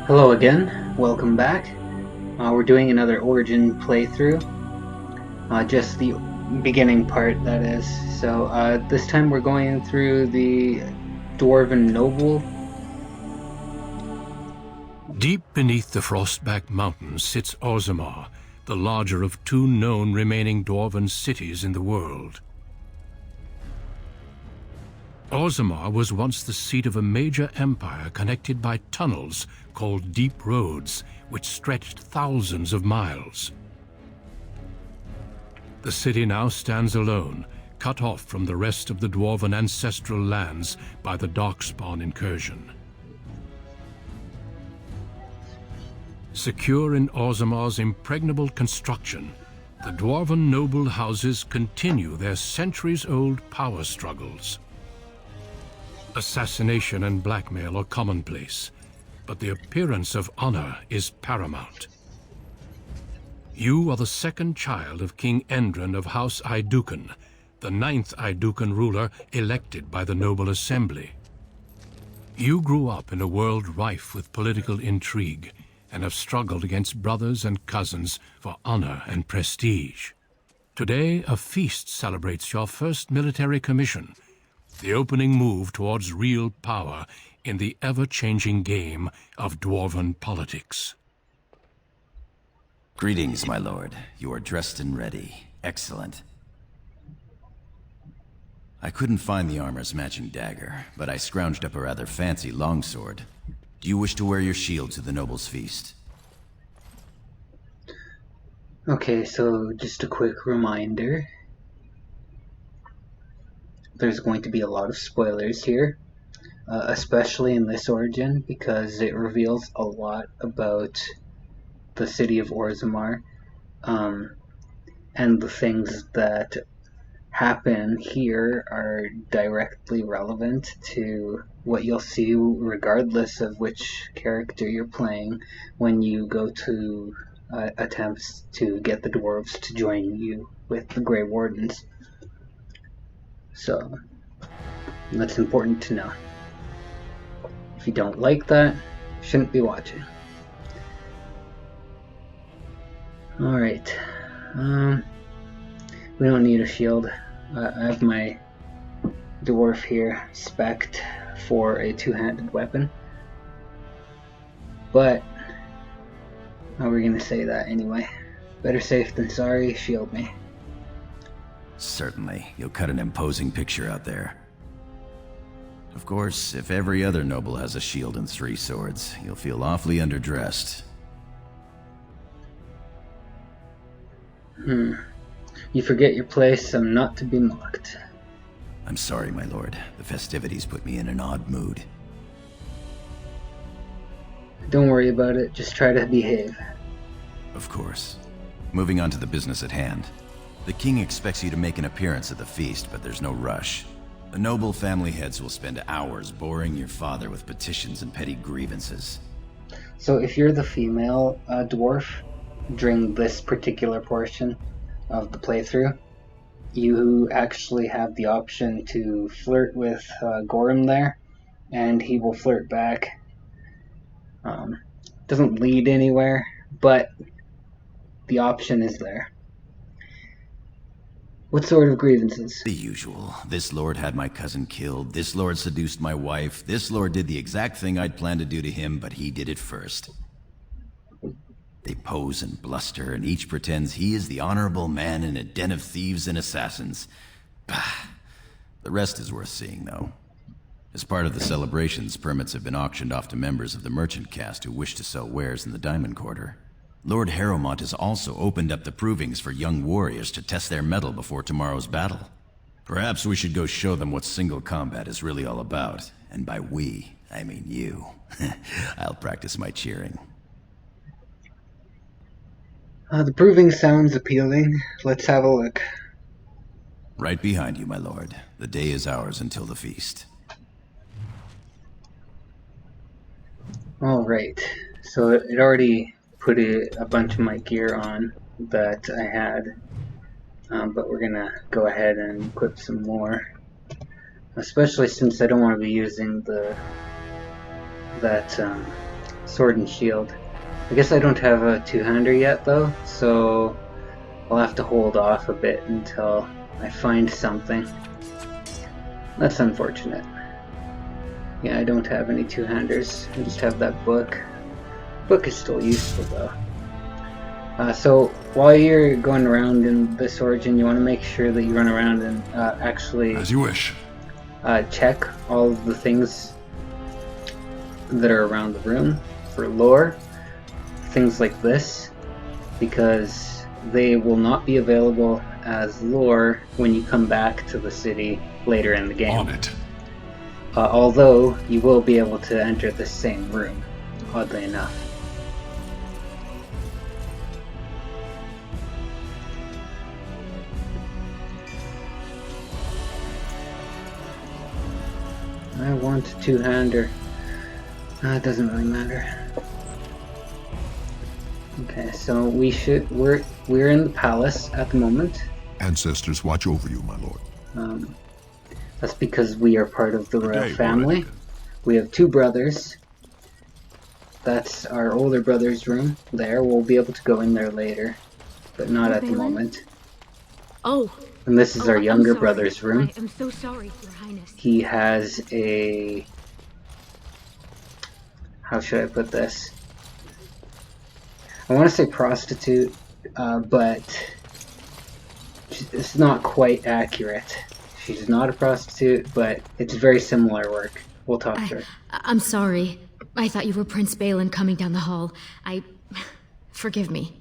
Hello again, welcome back. We're doing another Origin playthrough, just the beginning part, that is. So this time we're going through the Dwarven Noble. Deep beneath the Frostback Mountains sits Orzammar, the larger of two known remaining Dwarven cities in the world. Orzammar was once the seat of a major empire connected by tunnels called Deep Roads, which stretched thousands of miles. The city now stands alone, cut off from the rest of the Dwarven ancestral lands by the Darkspawn incursion. Secure in Orzammar's impregnable construction, the Dwarven Noble houses continue their centuries-old power struggles. Assassination and blackmail are commonplace, but the appearance of honor is paramount. You are the second child of King Endrin of House Aiducan, the 9th Aiducan ruler elected by the Noble Assembly. You grew up in a world rife with political intrigue and have struggled against brothers and cousins for honor and prestige. Today, a feast celebrates your first military commission, the opening move towards real power in the ever-changing game of Dwarven politics. Greetings, my lord. You are dressed and ready. Excellent. I couldn't find the armor's matching dagger, but I scrounged up a rather fancy longsword. Do you wish to wear your shield to the noble's feast? Okay, so just a quick reminder. There's going to be a lot of spoilers here, especially in this Origin, because it reveals a lot about the city of Orzammar, and the things that happen here are directly relevant to what you'll see regardless of which character you're playing when you go to attempts to get the dwarves to join you with the Grey Wardens. So that's important to know. If you don't like that, you shouldn't be watching. Alright, we don't need a shield. I have my dwarf here spec'd for a two-handed weapon, but how are we gonna say that anyway? Better safe than sorry, shield me. Certainly. You'll cut an imposing picture out there. Of course, if every other noble has a shield and 3 swords, you'll feel awfully underdressed. You forget your place, I'm not to be mocked. I'm sorry, my lord. The festivities put me in an odd mood. Don't worry about it, just try to behave. Of course. Moving on to the business at hand. The king expects you to make an appearance at the feast, but there's no rush. The noble family heads will spend hours boring your father with petitions and petty grievances. So if you're the female dwarf during this particular portion of the playthrough, you actually have the option to flirt with Gorham there, and he will flirt back. Doesn't lead anywhere, but the option is there. What sort of grievances? The usual. This lord had my cousin killed, this lord seduced my wife, this lord did the exact thing I'd planned to do to him, but he did it first. They pose and bluster, and each pretends he is the honorable man in a den of thieves and assassins. Bah. The rest is worth seeing, though. As part of the celebrations, permits have been auctioned off to members of the merchant caste who wish to sell wares in the Diamond Quarter. Lord Harrowmont has also opened up the provings for young warriors to test their mettle before tomorrow's battle. Perhaps we should go show them what single combat is really all about. And by we, I mean you. I'll practice my cheering. The proving sounds appealing. Let's have a look. Right behind you, my lord. The day is ours until the feast. Alright, so it already put a bunch of my gear on that I had, but we're gonna go ahead and equip some more, especially since I don't want to be using that Sword and shield. I guess I don't have a two-hander yet though, so I'll have to hold off a bit until I find something. That's unfortunate. Yeah, I don't have any two-handers. I just have that book. Book is still useful though. So while you're going around in this origin, you want to make sure that you run around and actually As you wish. check all of the things that are around the room for lore, things like this, because they will not be available as lore when you come back to the city later in the game. On it. Although you will be able to enter the same room, oddly enough. I want a two-hander. It doesn't really matter. Okay, so we're in the palace at the moment. Ancestors watch over you, my lord. That's because we are part of the royal day, family. Lord. We have two brothers. That's our older brother's room there. We'll be able to go in there later, but not at the Balin? moment. Oh. And this is our I'm younger sorry. brother's room. I am so sorry, Your Highness. He has a... How should I put this? I want to say prostitute, but it's not quite accurate. She's not a prostitute, but it's very similar work. We'll talk to her. I'm sorry. I thought you were Prince Balin coming down the hall. Forgive me.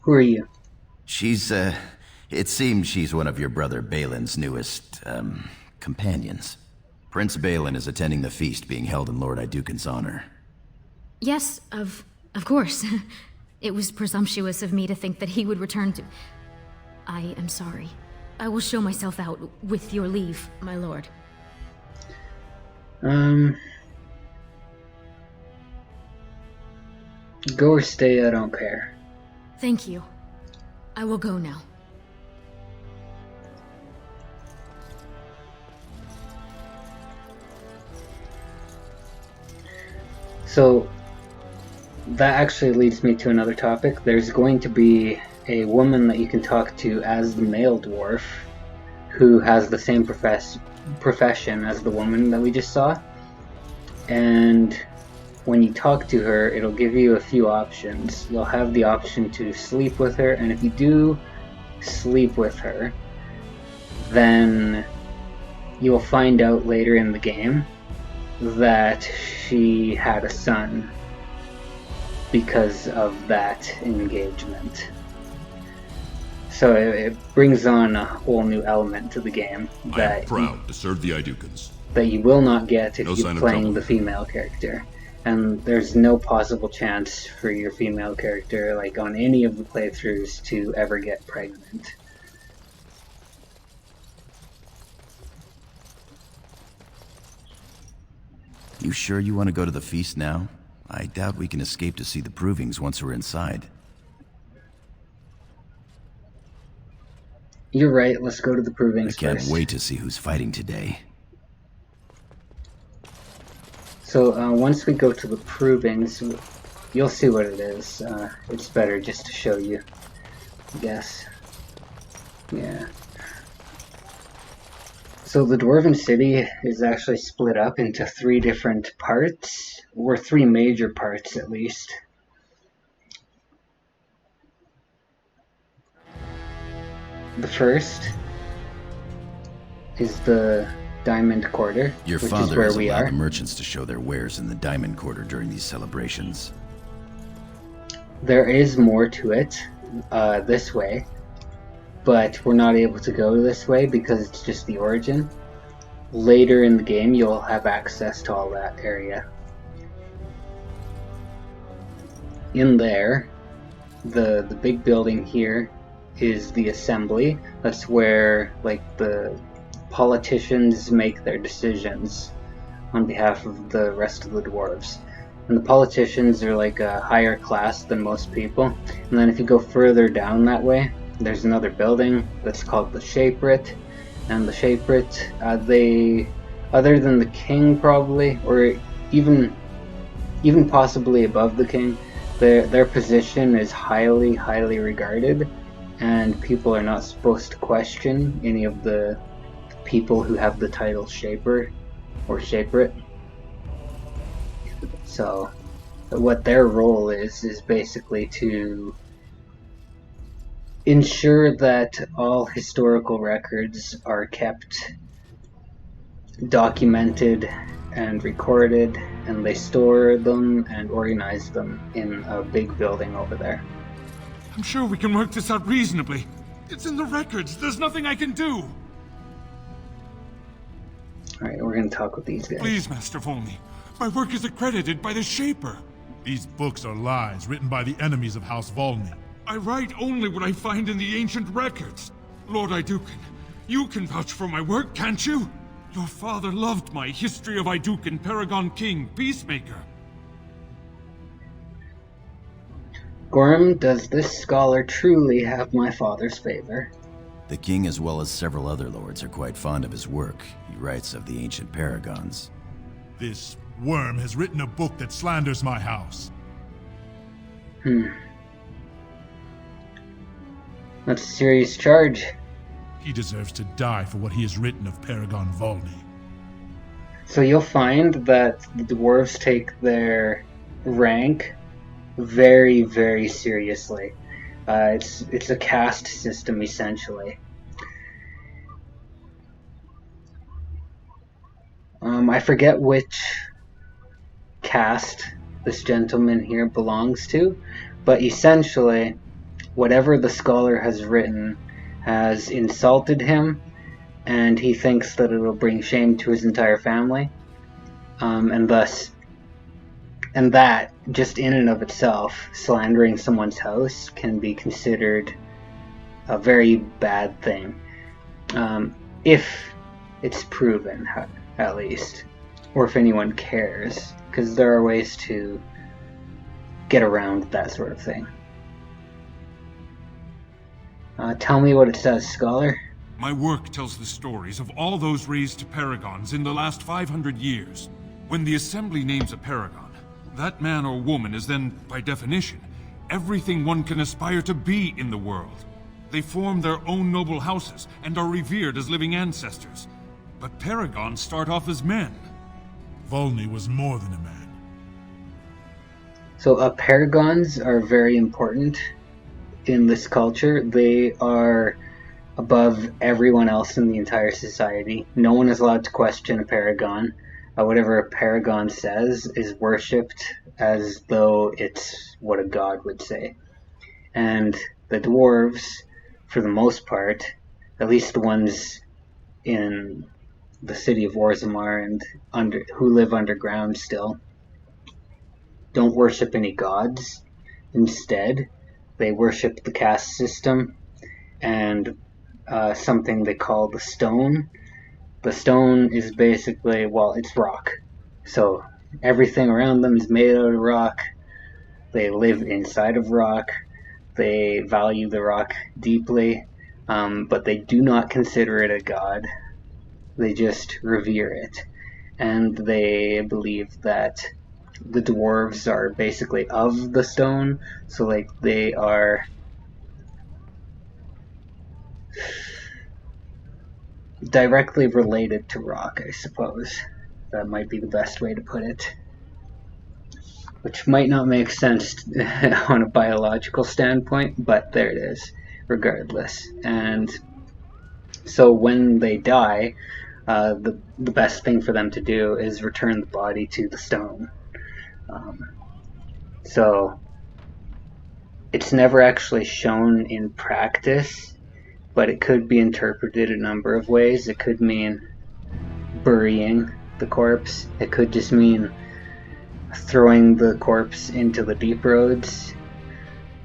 Who are you? She's, it seems she's one of your brother Balin's newest, companions. Prince Balin is attending the feast being held in Lord Iduken's honor. Yes, of course. It was presumptuous of me to think that he would return to... I am sorry. I will show myself out, with your leave, my lord. Go or stay, I don't care. Thank you. I will go now. So, that actually leads me to another topic. There's going to be a woman that you can talk to as the male dwarf, who has the same profession as the woman that we just saw. And when you talk to her, it'll give you a few options. You'll have the option to sleep with her, and if you do sleep with her, then you'll find out later in the game that she had a son because of that engagement. So it brings on a whole new element to the game I am proud to serve the Idukans. that you will not get if No you're sign of playing trouble. the female character. And there's no possible chance for your female character, like on any of the playthroughs, to ever get pregnant. You sure you want to go to the feast now? I doubt we can escape to see the provings once we're inside. You're right, let's go to the I provings can't first. wait to see who's fighting today. So once we go to the provings, you'll see what it is. It's better just to show you, I guess. Yeah. So the Dwarven City is actually split up into three different parts, or three major parts at least. The first is the Diamond Quarter, Your which is father where has we allowed are. the merchants to show their wares in the Diamond Quarter during these celebrations. There is more to it this way, but we're not able to go this way because it's just the origin. Later in the game, you'll have access to all that area. In there, the big building here is the assembly. That's where like the politicians make their decisions on behalf of the rest of the dwarves. And the politicians are like a higher class than most people. And then if you go further down that way, there's another building that's called the Shaperit. And the Shaperit, they, other than the king probably, or even even possibly above the king. Their position is highly, highly regarded, and people are not supposed to question any of the people who have the title Shaper or Shaperate. So what their role is basically to ensure that all historical records are kept documented and recorded, and they store them and organize them in a big building over there. I'm sure we can work this out reasonably. It's in the records. There's nothing I can do. Alright, we're gonna talk with these guys. Please, Master Volney. My work is accredited by the Shaper. These books are lies written by the enemies of House Volney. I write only what I find in the ancient records. Lord Iduken, you can vouch for my work, can't you? Your father loved my History of Iduken, Paragon King, Peacemaker. Gorham, does this scholar truly have my father's favor? The king, as well as several other lords, are quite fond of his work. He writes of the ancient paragons. This worm has written a book that slanders my house. That's a serious charge. He deserves to die for what he has written of Paragon Volney. So you'll find that the dwarves take their rank very, very seriously. It's a caste system, essentially. I forget which caste this gentleman here belongs to, but essentially, whatever the scholar has written has insulted him, and he thinks that it'll bring shame to his entire family, and that, just in and of itself, slandering someone's house can be considered a very bad thing, if it's proven, at least, or if anyone cares, because there are ways to get around that sort of thing. Tell me what it says, scholar. My work tells the stories of all those raised to paragons in the last 500 years. When the Assembly names a paragon, that man or woman is then, by definition, everything one can aspire to be in the world. They form their own noble houses and are revered as living ancestors. But paragons start off as men. Volney was more than a man. So paragons are very important in this culture. They are above everyone else in the entire society. No one is allowed to question a paragon. Whatever a paragon says is worshipped as though it's what a god would say. And the dwarves, for the most part, at least the ones in the city of Orzammar and who live underground still, don't worship any gods. Instead, they worship the caste system and something they call the stone. The stone is basically, well, it's rock. So everything around them is made out of rock. They live inside of rock. They value the rock deeply, but they do not consider it a god. They just revere it. And they believe that the dwarves are basically of the stone, so like they are directly related to rock, I suppose. That might be the best way to put it. Which might not make sense on a biological standpoint, but there it is, regardless. And so when they die, the best thing for them to do is return the body to the stone. So it's never actually shown in practice, but it could be interpreted a number of ways. It could mean burying the corpse. It could just mean throwing the corpse into the deep roads.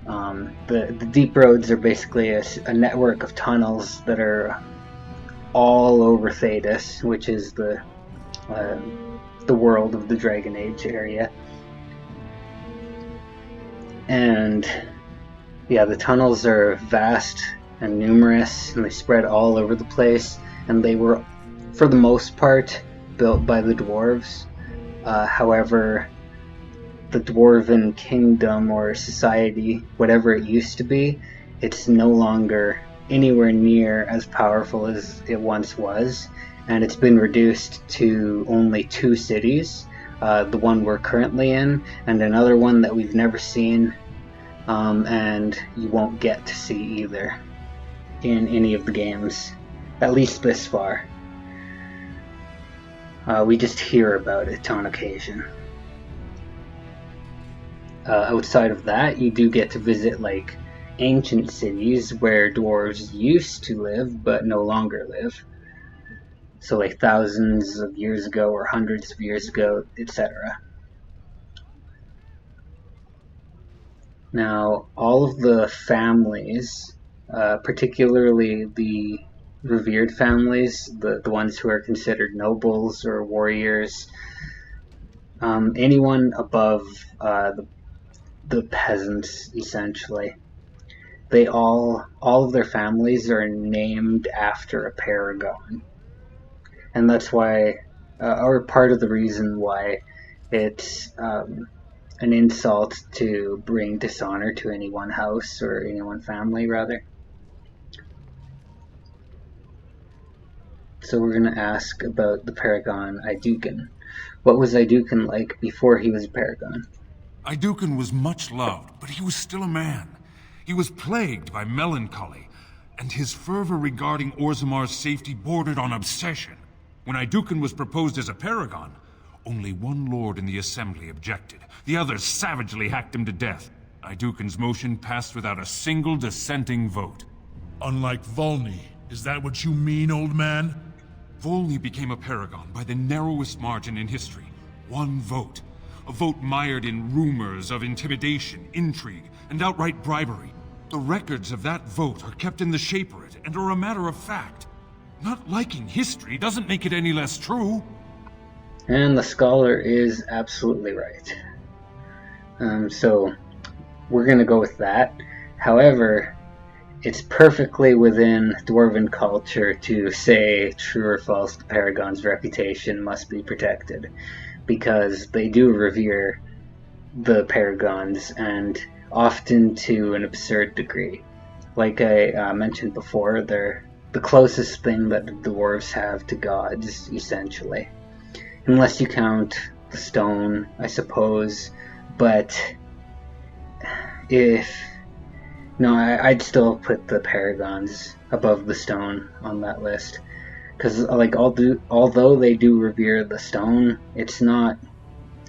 The deep roads are basically a network of tunnels that are all over Thedas, which is the world of the Dragon Age area. And yeah, the tunnels are vast and numerous, and they spread all over the place, and they were, for the most part, built by the dwarves. However, the Dwarven kingdom or society, whatever it used to be, it's no longer anywhere near as powerful as it once was, and it's been reduced to only 2 cities, the one we're currently in, and another one that we've never seen, and you won't get to see either in any of the games, at least this far. We just hear about it on occasion. Outside of that, you do get to visit like ancient cities where dwarves used to live but no longer live. So like thousands of years ago or hundreds of years ago, etc. Now, all of the families, particularly the revered families, the ones who are considered nobles or warriors, anyone above the peasants, essentially, they all of their families are named after a paragon. And that's why, or part of the reason why it's an insult to bring dishonor to any one house or any one family, rather. So we're going to ask about the paragon Aeducan. What was Aeducan like before he was a paragon? Aeducan was much loved, but he was still a man. He was plagued by melancholy, and his fervor regarding Orzammar's safety bordered on obsession. When Aeducan was proposed as a paragon, only one lord in the assembly objected. The others savagely hacked him to death. Aeducan's motion passed without a single dissenting vote. Unlike Volney, is that what you mean, old man? Volney became a paragon by the narrowest margin in history. 1 vote. A vote mired in rumors of intimidation, intrigue, and outright bribery. The records of that vote are kept in the Shaperate and are a matter of fact. Not liking history doesn't make it any less true. And the scholar is absolutely right. So we're going to go with that. However, it's perfectly within Dwarven culture to say true or false the Paragon's reputation must be protected, because they do revere the Paragons, and often to an absurd degree. Like I mentioned before, they're the closest thing that the dwarves have to gods, essentially. Unless you count the stone, I suppose. But I'd still put the Paragons above the stone on that list. Because, like, although they do revere the stone, it's not,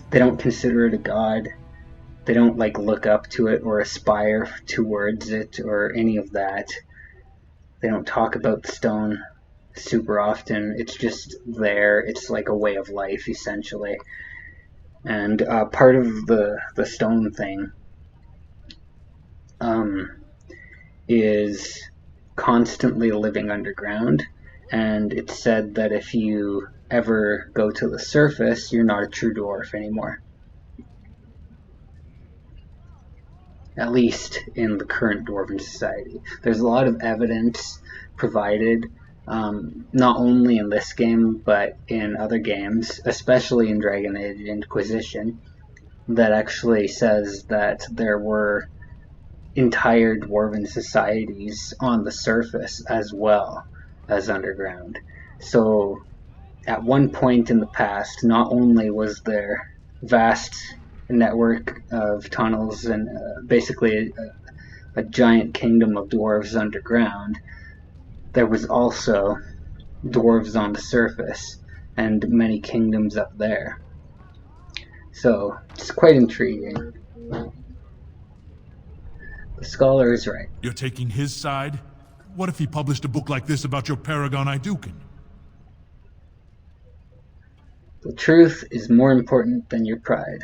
they don't consider it a god. They don't, like, look up to it or aspire towards it or any of that. They don't talk about the stone super often. It's just there. It's like a way of life, essentially. And part of the stone thing is constantly living underground. And it's said that if you ever go to the surface, you're not a true dwarf anymore. At least in the current Dwarven society. There's a lot of evidence provided, not only in this game, but in other games, especially in Dragon Age Inquisition, that actually says that there were entire Dwarven societies on the surface as well as underground. So at one point in the past, not only was there vast network of tunnels and basically a giant kingdom of dwarves underground, there was also dwarves on the surface and many kingdoms up there. So it's quite intriguing. The scholar is right. You're taking his side? What if he published a book like this about your paragon Aeducan? The truth is more important than your pride.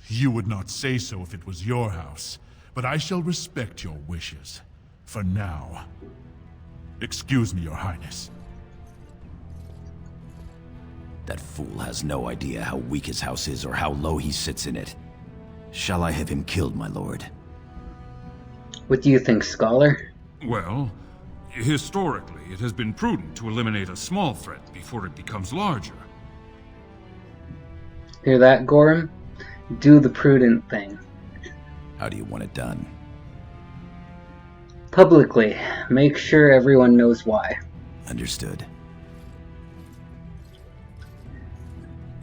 You would not say so if it was your house, but I shall respect your wishes. For now. Excuse me, Your Highness. That fool has no idea how weak his house is or how low he sits in it. Shall I have him killed, my lord? What do you think, scholar? Well, historically, it has been prudent to eliminate a small threat before it becomes larger. Hear that, Gorham? do the prudent thing. How do you want it done? Publicly. Make sure everyone knows why. Understood.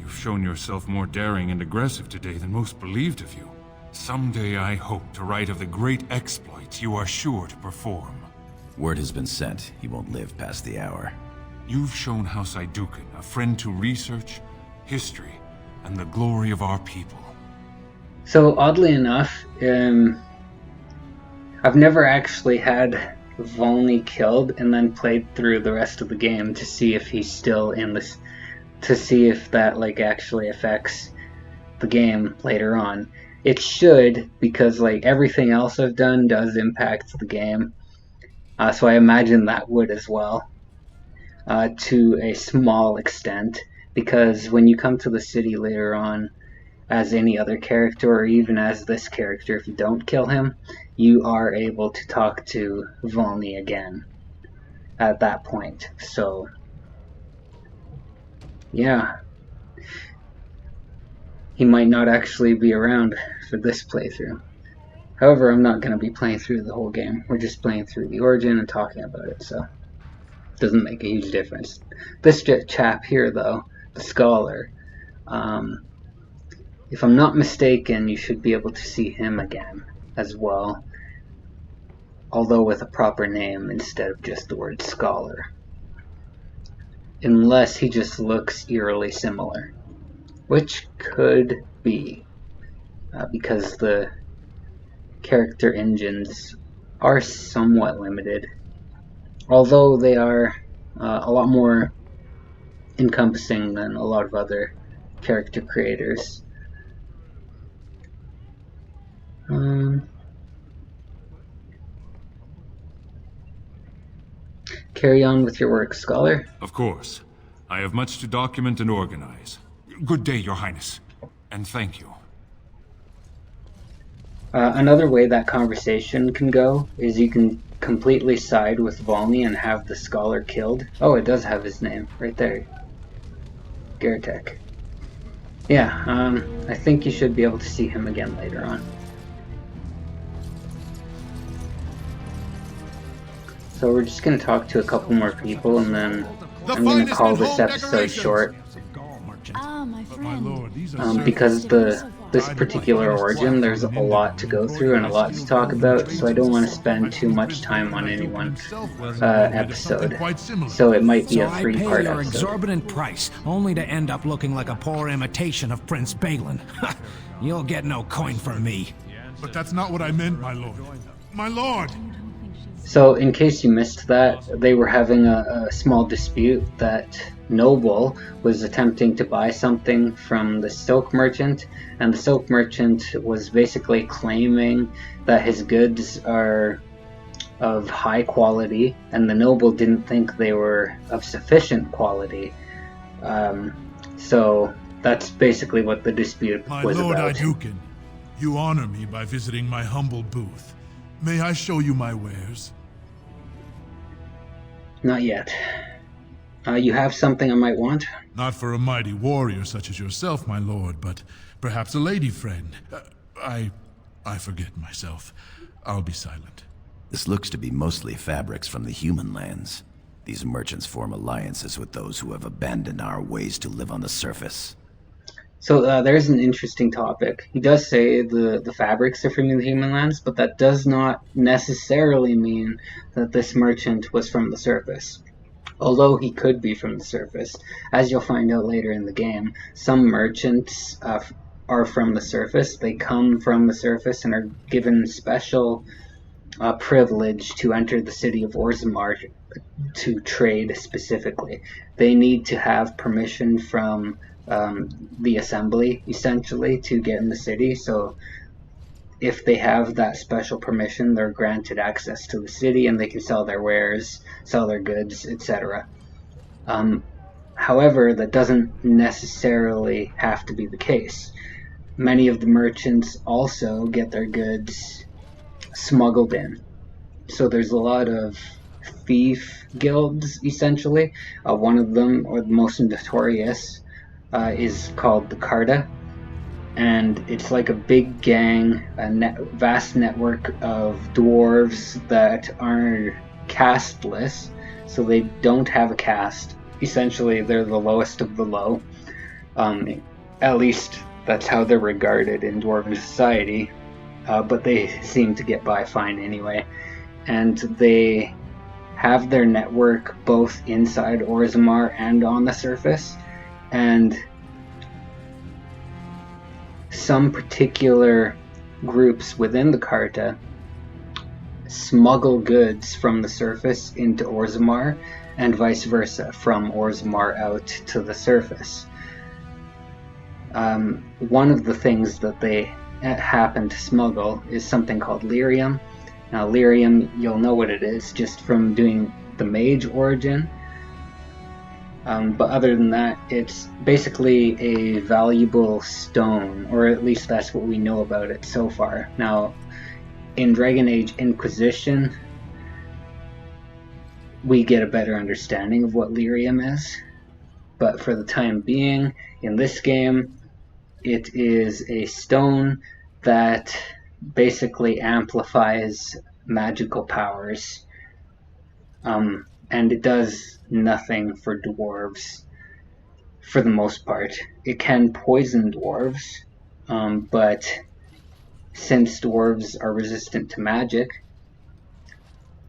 You've shown yourself more daring and aggressive today than most believed of you. Someday I hope to write of the great exploits you are sure to perform. Word has been sent. He won't live past the hour. You've shown House Iduken a friend to research, history, and the glory of our people. So, oddly enough, I've never actually had Volney killed and then played through the rest of the game to see if he's still in this, to see if that like actually affects the game later on. It should, because like everything else I've done does impact the game. So I imagine that would as well, to a small extent, because when you come to the city later on, as any other character, or even as this character, if you don't kill him, you are able to talk to Volney again at that point. So, yeah. He might not actually be around for this playthrough. However, I'm not going to be playing through the whole game. We're just playing through the origin and talking about it, so it doesn't make a huge difference. This chap here, though, the scholar, if I'm not mistaken, you should be able to see him again as well, although with a proper name instead of just the word scholar. Unless he just looks eerily similar, which could be, because the character engines are somewhat limited, although they are a lot more encompassing than a lot of other character creators. Carry on with your work, scholar. Of course. I have much to document and organize. Good day, Your Highness. And thank you. Another way that conversation can go is you can completely side with Volney and have the scholar killed. Oh, it does have his name right there. Gartek. Yeah, I think you should be able to see him again later on. So we're just going to talk to a couple more people, and then I'm going to call this episode short. Ah, my friend. Because this particular origin, there's a lot to go through and a lot to talk about, so I don't want to spend too much time on any one episode. So it might be a 3-part So I pay your episode. exorbitant price, only to end up looking like a poor imitation of Prince Balin. You'll get no coin from me. But that's not what I meant, my lord. My lord! So in case you missed that, they were having a small dispute that Noble was attempting to buy something from the silk merchant, and the silk merchant was basically claiming that his goods are of high quality, and the noble didn't think they were of sufficient quality. So that's basically what the dispute was My lord about. Iduken, you honor me by visiting my humble booth. May I show you my wares? Not yet. You have something I might want? Not for a mighty warrior such as yourself, my lord, but perhaps a lady friend. I forget myself. I'll be silent. This looks to be mostly fabrics from the human lands. These merchants form alliances with those who have abandoned our ways to live on the surface. So there's an interesting topic. He does say the fabrics are from the human lands, but that does not necessarily mean that this merchant was from the surface. Although he could be from the surface. As you'll find out later in the game, some merchants are from the surface. They come from the surface and are given special privilege to enter the city of Orzammar to trade specifically. They need to have permission from the assembly, essentially, to get in the city. So if they have that special permission, they're granted access to the city and they can sell their wares, sell their goods, etc. However, that doesn't necessarily have to be the case. Many of the merchants also get their goods smuggled in. So there's a lot of thief guilds, essentially. One of them, or the most notorious, is called the Carta. and it's like a big gang, vast network of dwarves that are casteless, so they don't have a caste. Essentially, they're the lowest of the low. At least that's how they're regarded in Dwarven society, but they seem to get by fine anyway. And they have their network both inside Orzammar and on the surface, and some particular groups within the Carta smuggle goods from the surface into Orzammar, and vice versa, from Orzammar out to the surface. One of the things that they happen to smuggle is something called lyrium. Now, lyrium, you'll know what it is just from doing the mage origin. But other than that, it's basically a valuable stone, or at least that's what we know about it so far. Now, in Dragon Age Inquisition, we get a better understanding of what lyrium is. But for the time being, in this game, it is a stone that basically amplifies magical powers. And it does nothing for dwarves, for the most part. It can poison dwarves, but since dwarves are resistant to magic,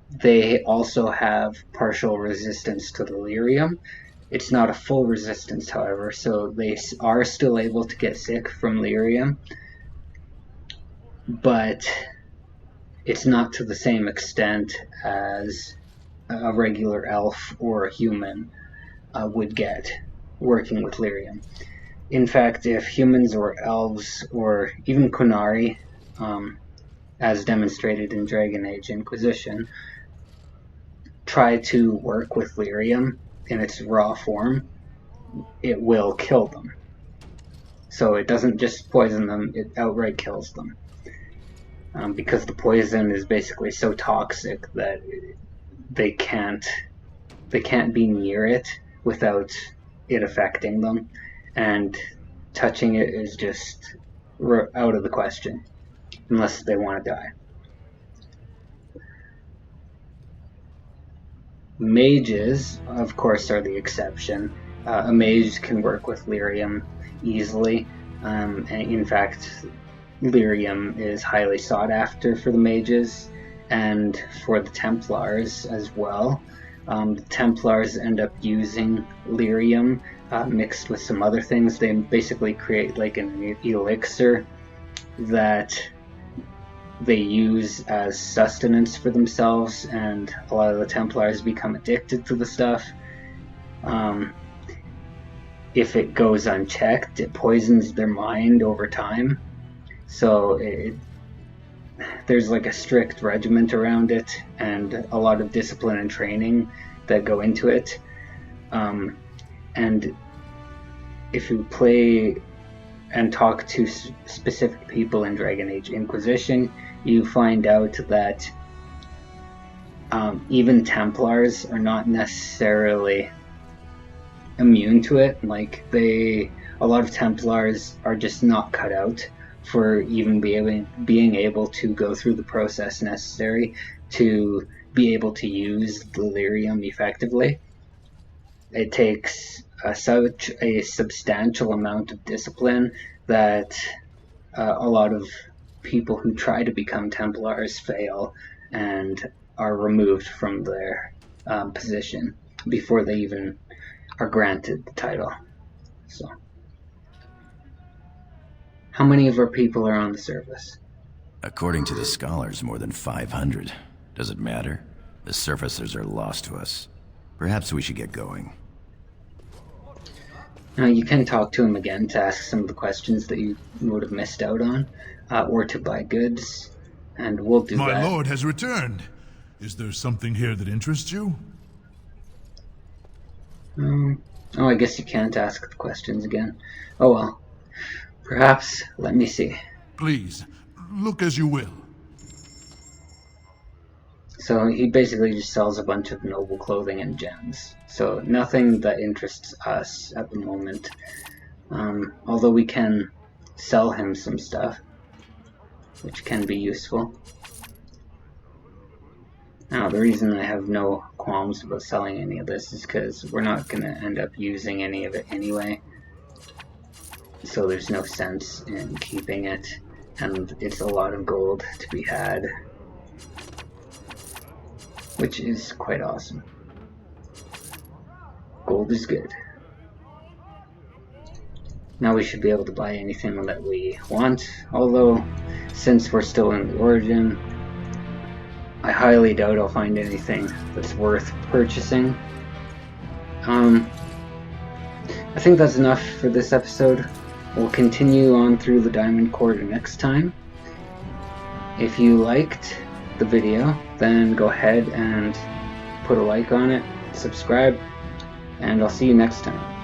they also have partial resistance to the lyrium. It's not a full resistance, however, so they are still able to get sick from lyrium, but it's not to the same extent as a regular elf or a human would get working with lyrium. In fact, if humans or elves or even Qunari, as demonstrated in Dragon Age Inquisition, try to work with lyrium in its raw form, it will kill them. So it doesn't just poison them, it outright kills them. Because the poison is basically so toxic that they can't be near it without it affecting them, and touching it is just out of the question unless they want to die. Mages, of course, are the exception. A mage can work with lyrium easily, and in fact, lyrium is highly sought after for the mages and for the Templars as well. The Templars end up using lyrium mixed with some other things. They basically create like an elixir that they use as sustenance for themselves, and a lot of the Templars become addicted to the stuff. If it goes unchecked, it poisons their mind over time. So there's like a strict regiment around it, and a lot of discipline and training that go into it. And if you play and talk to specific people in Dragon Age Inquisition, you find out that even Templars are not necessarily immune to it. Like, a lot of Templars are just not cut out for even being able to go through the process necessary to be able to use delirium effectively. It takes such a substantial amount of discipline that a lot of people who try to become Templars fail and are removed from their position before they even are granted the title. So, how many of our people are on the surface? According to the scholars, more than 500. Does it matter? The surfacers are lost to us. Perhaps we should get going. Now, you can talk to him again to ask some of the questions that you would have missed out on, or to buy goods, and we'll do that. My lord has returned. Is there something here that interests you? Oh, I guess you can't ask the questions again. Oh well. Perhaps, let me see. Please, look as you will. So he basically just sells a bunch of noble clothing and gems. So nothing that interests us at the moment. Although we can sell him some stuff, which can be useful. Now, the reason I have no qualms about selling any of this is because we're not going to end up using any of it anyway. So there's no sense in keeping it, and it's a lot of gold to be had, which is quite awesome. Gold is good. Now we should be able to buy anything that we want, although since we're still in the Origin, I highly doubt I'll find anything that's worth purchasing. I think that's enough for this episode. We'll continue on through the Diamond Quarter next time. If you liked the video, then go ahead and put a like on it, subscribe, and I'll see you next time.